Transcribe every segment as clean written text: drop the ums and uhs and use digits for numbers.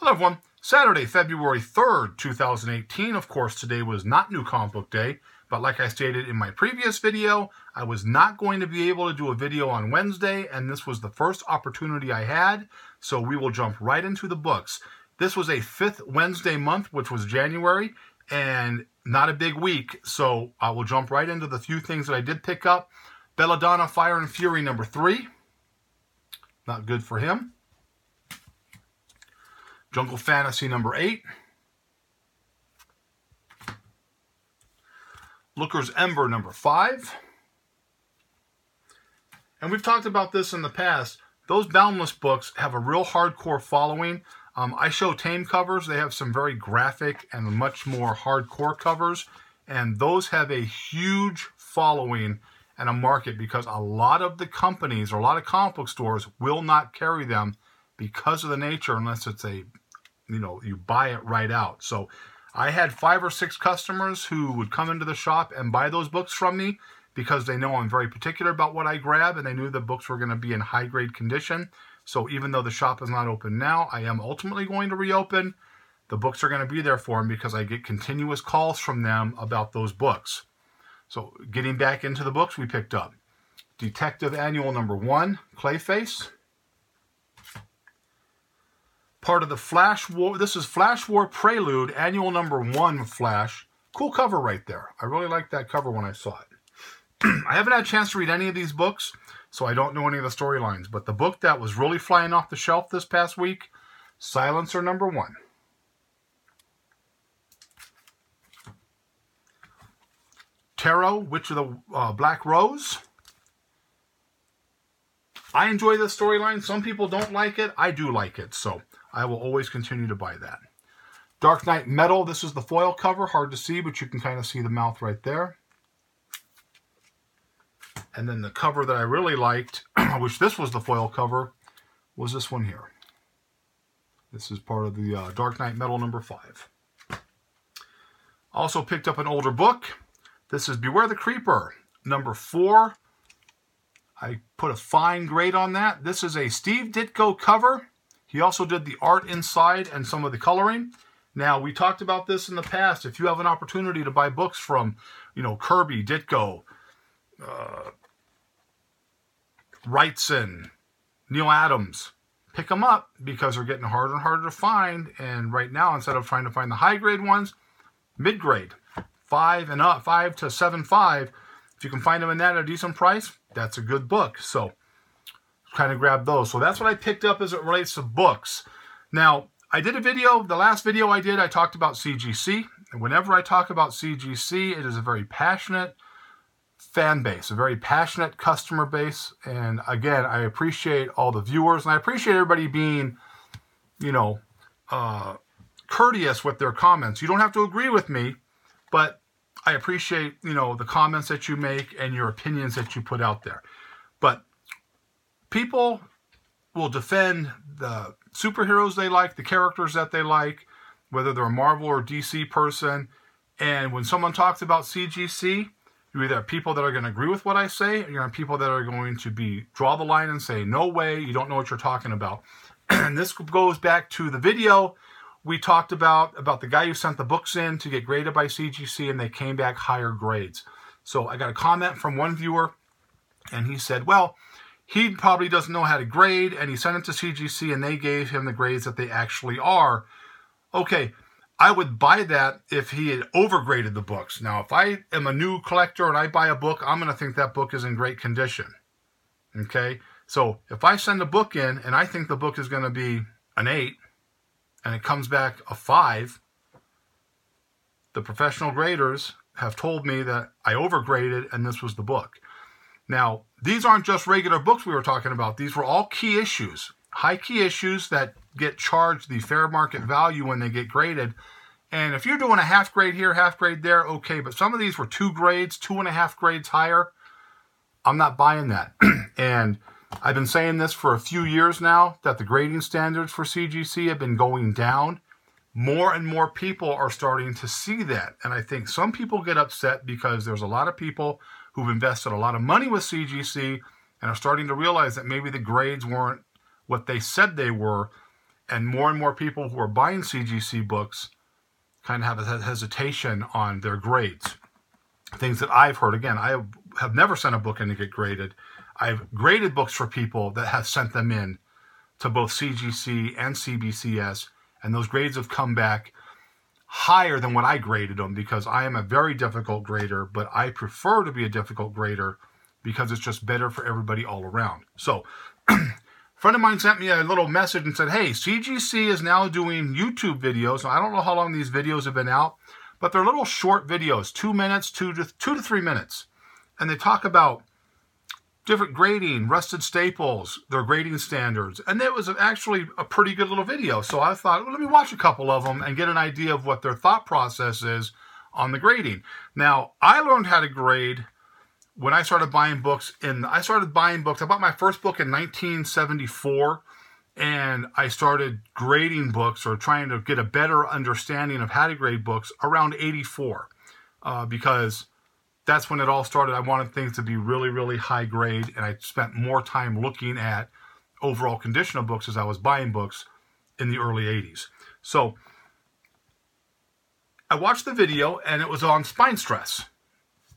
Hello everyone, Saturday, February 3rd, 2018. Of course, today was not New Comic Book Day, but like I stated in my previous video, I was not going to be able to do a video on Wednesday, and this was the first opportunity I had, so we will jump right into the books. This was a fifth Wednesday month, which was January, and not a big week, so I will jump right into the few things that I did pick up. Belladonna, Fire and Fury, number 3. Not good for him. Jungle Fantasy, number 8. Looker's Ember, number 5. And we've talked about this in the past. Those Boundless books have a real hardcore following. I show tame covers. They have some very graphic and much more hardcore covers. And those have a huge following and a market because a lot of the companies or a lot of comic book stores will not carry them because of the nature unless it's a, you buy it right out. So I had 5 or 6 customers who would come into the shop and buy those books from me because they know I'm very particular about what I grab and they knew the books were going to be in high grade condition. So even though the shop is not open now, I am ultimately going to reopen. The books are going to be there for them because I get continuous calls from them about those books. So getting back into the books we picked up. Detective Annual number 1, Clayface. Part of the Flash War. This is Flash War Prelude, Annual number 1 Flash. Cool cover right there. I really liked that cover when I saw it. I haven't had a chance to read any of these books, so I don't know any of the storylines. But the book that was really flying off the shelf this past week, Silencer number 1. Tarot, Witch of the Black Rose. I enjoy this storyline. Some people don't like it. I do like it, so I will always continue to buy that. Dark Knight Metal. This is the foil cover. Hard to see, but you can kind of see the mouth right there. And then the cover that I really liked, which this was the foil cover, was this one here. This is part of the Dark Knight Metal number 5. Also picked up an older book. This is Beware the Creeper, number 4. I put a fine grade on that. This is a Steve Ditko cover. He also did the art inside and some of the coloring. Now, we talked about this in the past. If you have an opportunity to buy books from, Kirby, Ditko, Wrightson, Neil Adams, pick them up because they're getting harder and harder to find. And right now, instead of trying to find the high grade ones, mid grade, 5 and up, 5 to 7.5. If you can find them in that at a decent price, that's a good book. So kind of grab those. So that's what I picked up as it relates to books. Now, I did a video, the last video I did, I talked about CGC. And whenever I talk about CGC, it is a very passionate fan base, a very passionate customer base. And again, I appreciate all the viewers and I appreciate everybody being, courteous with their comments. You don't have to agree with me, but I appreciate, the comments that you make and your opinions that you put out there. But people will defend the superheroes they like, the characters that they like, whether they're a Marvel or DC person. And when someone talks about CGC, you either have people that are going to agree with what I say, or you have people that are going to draw the line and say, no way, you don't know what you're talking about. And this goes back to the video we talked about the guy who sent the books in to get graded by CGC, and they came back higher grades. So I got a comment from one viewer, and he said, well, he probably doesn't know how to grade, and he sent it to CGC, and they gave him the grades that they actually are. Okay, I would buy that if he had overgraded the books. Now, if I am a new collector and I buy a book, I'm going to think that book is in great condition. Okay, so if I send a book in, and I think the book is going to be an 8, and it comes back a 5, the professional graders have told me that I overgraded and this was the book. Now, these aren't just regular books we were talking about. These were all key issues, high key issues that get charged the fair market value when they get graded. And if you're doing a half grade here, half grade there, okay. But some of these were 2 grades, 2.5 grades higher. I'm not buying that. And I've been saying this for a few years now, that the grading standards for CGC have been going down. More and more people are starting to see that. And I think some people get upset because there's a lot of people who've invested a lot of money with CGC and are starting to realize that maybe the grades weren't what they said they were. and more people who are buying CGC books kind of have a hesitation on their grades. Things that I've heard, again, I have never sent a book in to get graded. I've graded books for people that have sent them in to both CGC and CBCS, and those grades have come back higher than what I graded them, because I am a very difficult grader, but I prefer to be a difficult grader because it's just better for everybody all around. So, a friend of mine sent me a little message and said, hey, CGC is now doing YouTube videos. Now, I don't know how long these videos have been out, but they're little short videos, 2 minutes, 2 to 3 minutes. And they talk about different grading, rusted staples, their grading standards. And it was actually a pretty good little video. So I thought, well, let me watch a couple of them and get an idea of what their thought process is on the grading. Now, I learned how to grade when I started buying books. I bought my first book in 1974, and I started grading books, or trying to get a better understanding of how to grade books, around 84, because that's when it all started. I wanted things to be really, really high grade, and I spent more time looking at overall condition of books as I was buying books in the early 80s. So I watched the video, and it was on spine stress.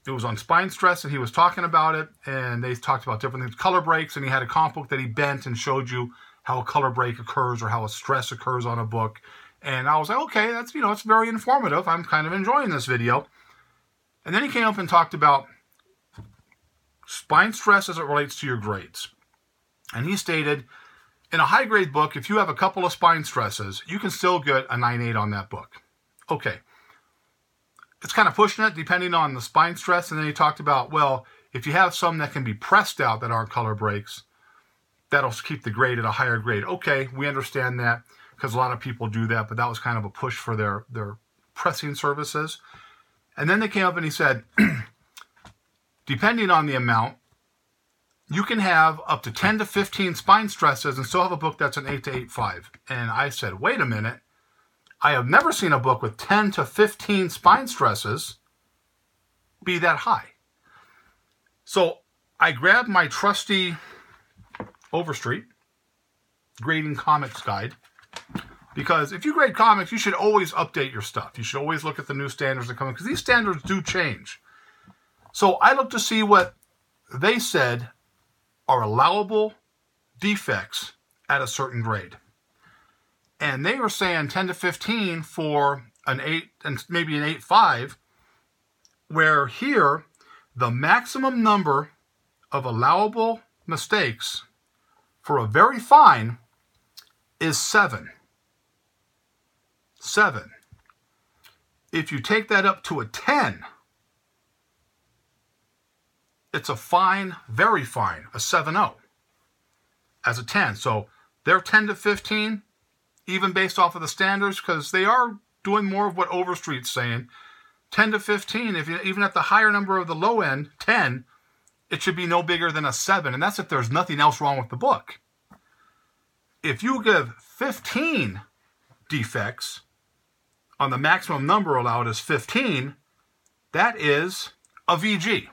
It was on spine stress, and he was talking about it, and they talked about different things, color breaks, and he had a comic book that he bent and showed you how a color break occurs or how a stress occurs on a book. And I was like, okay, that's, it's very informative. I'm kind of enjoying this video. And then he came up and talked about spine stress as it relates to your grades. And he stated, in a high grade book, if you have a couple of spine stresses, you can still get a 9.8 on that book. Okay. It's kind of pushing it depending on the spine stress. And then he talked about, well, if you have some that can be pressed out that aren't color breaks, that'll keep the grade at a higher grade. Okay, we understand that, because a lot of people do that, but that was kind of a push for their pressing services. And then they came up and he said, depending on the amount, you can have up to 10 to 15 spine stresses and still have a book that's an 8 to 8.5. And I said, wait a minute. I have never seen a book with 10 to 15 spine stresses be that high. So I grabbed my trusty Overstreet Grading Comics Guide, because if you grade comics, you should always update your stuff. You should always look at the new standards that come in, because these standards do change. So I looked to see what they said are allowable defects at a certain grade. And they were saying 10 to 15 for an 8 and maybe an 8.5, where here the maximum number of allowable mistakes for a very fine is 7. 7. If you take that up to a 10, it's a fine, very fine, a 7.0 as a 10. So they're 10 to 15, even based off of the standards, because they are doing more of what Overstreet's saying. 10 to 15, even at the higher number of the low end, 10, it should be no bigger than a 7, and that's if there's nothing else wrong with the book. If you give 15 defects on the maximum number allowed is 15, that is a VG.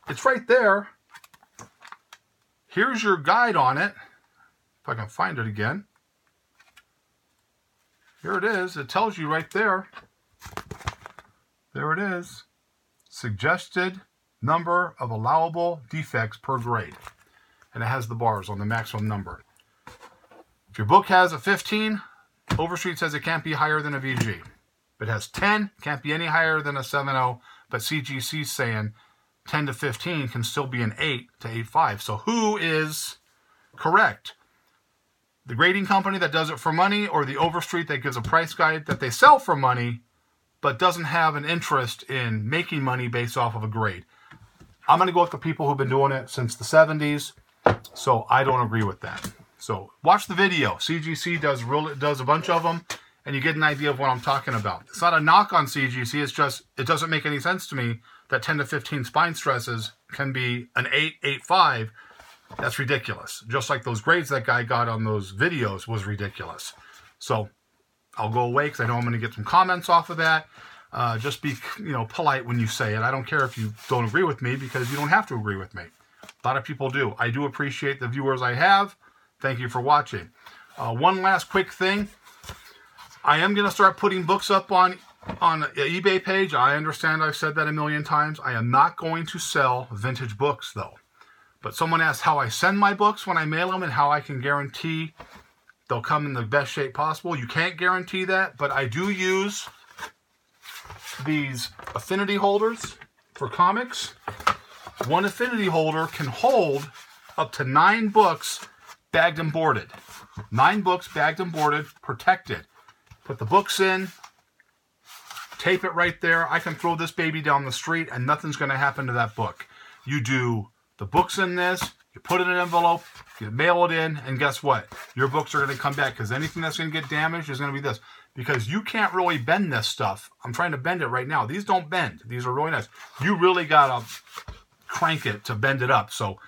It's right there. Here's your guide on it. If I can find it again. Here it is. It tells you right there. There it is. Suggested number of allowable defects per grade. And it has the bars on the maximum number. If your book has a 15, Overstreet says it can't be higher than a VG. If it has 10, can't be any higher than a 7.0, but CGC's saying 10 to 15 can still be an 8 to 8.5. So who is correct? The grading company that does it for money, or the Overstreet that gives a price guide that they sell for money but doesn't have an interest in making money based off of a grade? I'm going to go with the people who've been doing it since the 70s, so I don't agree with that. So watch the video. CGC does a bunch of them, and you get an idea of what I'm talking about. It's not a knock on CGC. It's just, it doesn't make any sense to me that 10 to 15 spine stresses can be an 8, 8.5. That's ridiculous. Just like those grades that guy got on those videos was ridiculous. So I'll go away because I know I'm going to get some comments off of that. Just be, polite when you say it. I don't care if you don't agree with me, because you don't have to agree with me. A lot of people do. I do appreciate the viewers I have. Thank you for watching. One last quick thing. I am going to start putting books up on the eBay page. I understand I've said that a million times. I am not going to sell vintage books, though. But someone asked how I send my books when I mail them and how I can guarantee they'll come in the best shape possible. You can't guarantee that, but I do use these affinity holders for comics. One affinity holder can hold up to 9 books bagged and boarded. 9 books bagged and boarded, protected. Put the books in, tape it right there. I can throw this baby down the street and nothing's going to happen to that book. You do the books in this, you put it in an envelope, you mail it in, and guess what? Your books are going to come back, because anything that's going to get damaged is going to be this. Because you can't really bend this stuff. I'm trying to bend it right now. These don't bend. These are really nice. You really got to crank it to bend it up. So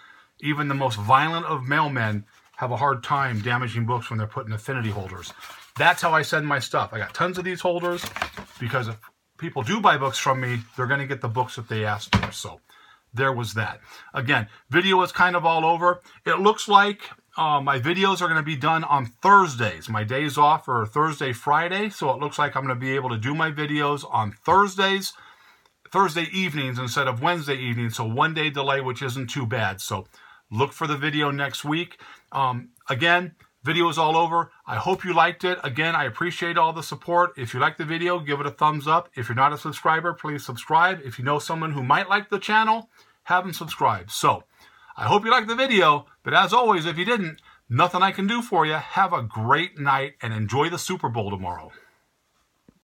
even the most violent of mailmen have a hard time damaging books when they're put in affinity holders. That's how I send my stuff. I got tons of these holders because if people do buy books from me, they're going to get the books that they asked for. So there was that. Again, video is kind of all over. It looks like my videos are going to be done on Thursdays. My days off are Thursday, Friday. So it looks like I'm going to be able to do my videos on Thursday evenings instead of Wednesday evenings. So 1 day delay, which isn't too bad. So look for the video next week. Again, video is all over. I hope you liked it. Again, I appreciate all the support. If you like the video, give it a thumbs up. If you're not a subscriber, please subscribe. If you know someone who might like the channel, have them subscribe. So, I hope you liked the video, but as always, if you didn't, nothing I can do for you. Have a great night and enjoy the Super Bowl tomorrow.